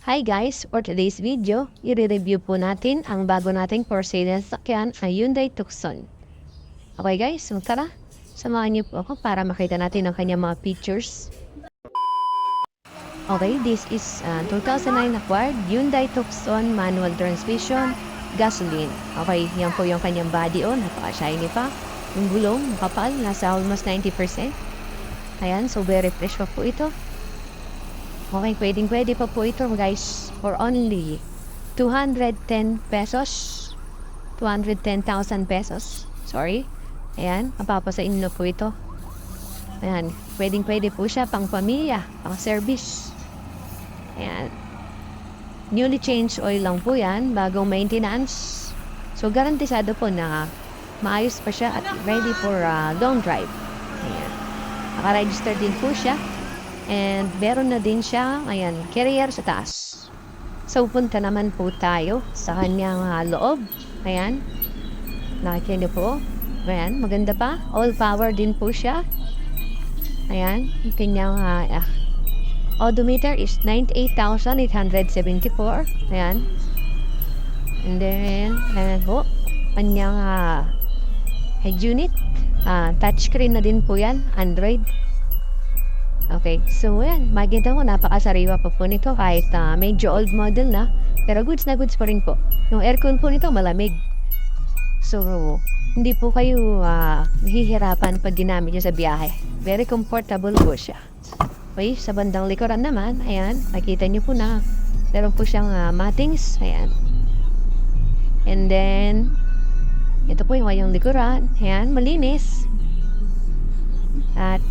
Hi guys! For today's video, i-review po natin ang bago nating for sale na sasakyan ay Hyundai Tucson. Okay guys, so tara, samahan niyo po ako para makita natin ang kanyang mga features. Okay, this is 2009 acquired Hyundai Tucson manual transmission, gasoline. Okay, yan po yung kanyang body napaka-shiny pa. Yung gulong, makapal, nasa almost 90%. Ayan, so very fresh pa po ito. Okay, pwede pa po ito guys for only 210 pesos. 210,000 pesos. Sorry. Ayan, mapapasain na po ito. Ayan, pwede po siya pang pamilya, pang service. Ayan. Newly changed oil lang po yan, bagong maintenance. So, garantisado po na maayos pa siya at ready for long drive. Ayan. Naka-register din po siya. And meron na din siya, ayan, carrier sa taas. So, punta naman po tayo sa kanyang loob. Ayan. Nakikita niyo po. Ayan, maganda pa. All power din po siya. Ayan. Yung kanyang odometer is 98,874. Ayan. And then, ayan po. Kanyang head unit. Touchscreen na din po yan. Android. Okay, so yan, makikita mo napakasariwa pa po nito kahit medyo old model na, pero goods na goods pa rin po. Yung aircon po nito malamig. So, hindi po kayo nahihirapan pag ginamit nyo sa biyahe. Very comfortable po siya. Okay, sa bandang likuran naman, ayan, makikita nyo po na meron po siyang mattings, ayan. And then, ito po yung likuran, ayan, malinis. At,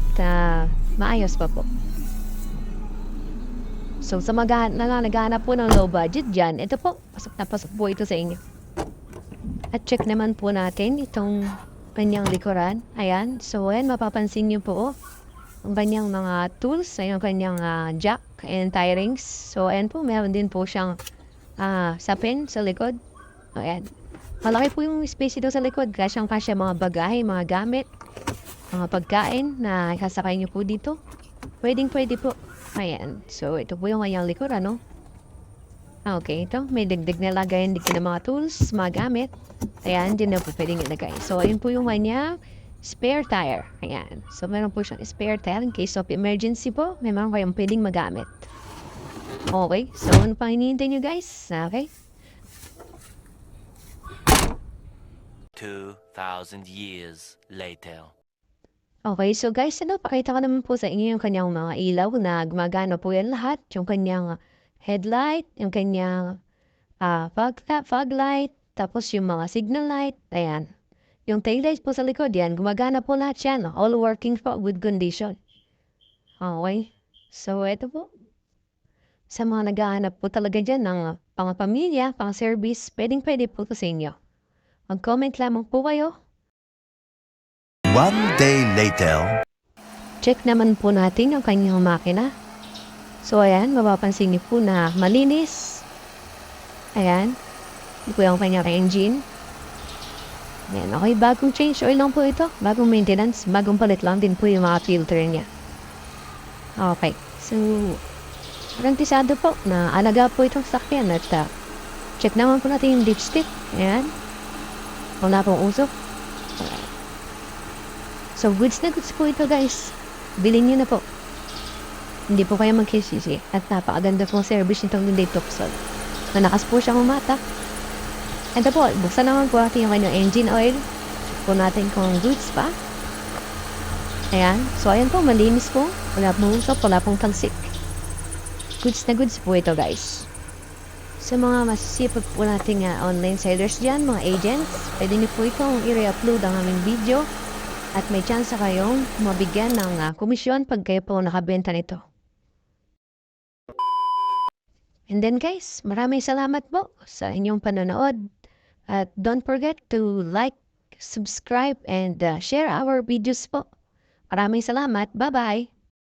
maayos pa po. So, sa naghahanap po ng low budget dyan, ito po, pasok po ito sa inyo. At check naman po natin itong kanyang likuran. Ayan. So, ayan, mapapansin nyo po ang kanyang mga tools, ayan, kanyang jack and tie rings. So, ayan po, meron din po siyang sapin sa likod. Ayan. Malaki po yung space ito sa likod. Kasyang-kasya mga bagahe, mga gamit, mga pagkain na kasakay nyo po dito. Pwede po. Ayan. So, ito po yung kanyang likuran, no? Okay, ito. May dagdag na lagayan din ng mga tools, mga gamit. Ayan, din na po pwedeng ilagay. So, ayun po yung kanyang spare tire. Ayan. So, meron po siyang spare tire in case of emergency po. May mga kayong pwedeng magamit. Okay. So, ano pa hinihintay nyo guys? Okay. 2,000 years later. Okay, so guys, pakita ko naman po sa inyo yung kanyang mga ilaw na gumagana po yan lahat. Yung kanyang headlight, yung kanyang fog light, tapos yung mga signal light, ayan. Yung tail light po sa likod yan, gumagana po lahat yan. All working po with condition. Okay, so ito po. Sa mga naghahanap po talaga dyan ng pang-pamilya, pang-service, pwede po ito sa inyo. Mag-comment lamang po kayo. One day later. Check naman po natin yung kanyang makina. So, ayan, mapapansin niyo po na malinis. Ayan. Ito po yung kanyang engine. Ayan, okay, bagong change oil lang po ito. Bagong maintenance, bagong palit lang din po yung mga filter niya. Okay, so, garantisado po na alaga po itong sakyan at check naman po natin yung dipstick. Ayan. Wala pong usok. So, goods na goods po ito guys. Bilhin nyo na po. Hindi po kayo magkisisi. At napakaganda pong service nitong Hyundai Tucson. Nanakas po siyang umata. Ito po, buksan naman po natin yung kanyang engine oil. Check po natin kung goods pa. Ayan. So, ayan po, malinis po. Wala pong usok, wala pong talsik. Goods na goods po ito guys. Sa mga masisipag po nating online sellers dyan, mga agents, pwede nyo po itong i-re-upload ang aming video. At may chance kayong mabigyan ng komisyon pag kayo po nakabenta nito. And then guys, maraming salamat po sa inyong panonood. At don't forget to like, subscribe, and share our videos po. Maraming salamat. Bye-bye!